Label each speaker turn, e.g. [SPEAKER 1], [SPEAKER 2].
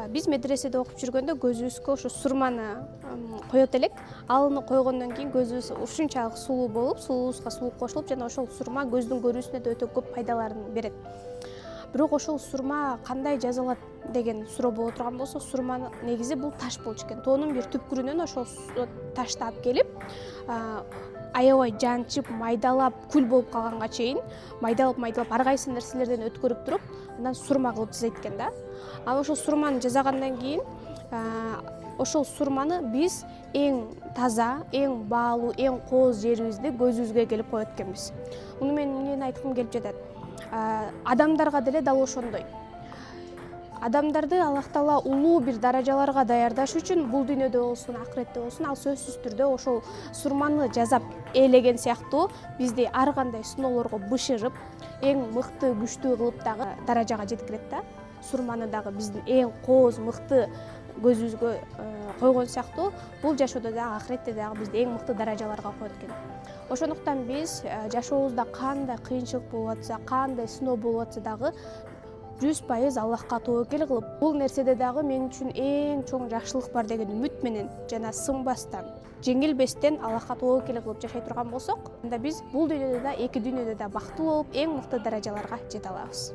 [SPEAKER 1] Биз медреседе окуп жүргөндө көзүбүзгө ошо сурманы коет элек. Алыны койгондон кийин көзүбүз ушунчалык сулуу болуп, сулуубузга сулуу кошулуп, жана ошол сурма көздүн көрүүсүнө да өтө көп пайдаларын берет. Бирок ошол сурма кандай жазалат деген суроо боло турган болсо, сурманы негизи бул таш болчу экен. Тоонун бир түпкүрүнөн ошол ташты алып келип, аябай жанчып, майдалап, күл болуп калганга чейин майдалап ар кайсы нерселерден өткөрүп туруп, андан сурма кылып жасайт экен да. Ал ошол сурманы жасагандан кийин ошол сурманы биз эң таза, эң баалуу, эң кооз жерибизди көзүбүзгө келип коет экенбиз. Муну мен эмнени айткым келип жатат? Адамдарга деле дал ошондой. Адамдарды Аллах Таала улуу бир даражаларга даярдаш үчүн бул дүйнөдө болсун, акыретте болсун, ал сөзсүз түрдө ошол сурманы жасап ээлеген сыяктуу бизди ар кандай сыноолорго бышырып, эң мыкты, күчтүү кылып дагы даражага жеткирет да. Сурманы дагы биздин эң кооз, мыкты көзүбүзгө койгон сыяктуу бул жашоодо дагы акыретте дагы бизди эң мыкты даражаларга коет экен. Ошондуктан биз жашообузда кандай кыйынчылык болуп атса, кандай сыноо болуп атса дагы 100% Аллахка тобокел кылып, бул нерседе дагы мен үчүн эң чоң жакшылык бар деген үмүт менен жана сынбастан, жеңилбестен Аллахка тобокел кылып жашай турган болсок, анда биз бул дүйнөдө да, эки дүйнөдө да бактылуу болуп, эң мыкты даражаларга жете алабыз.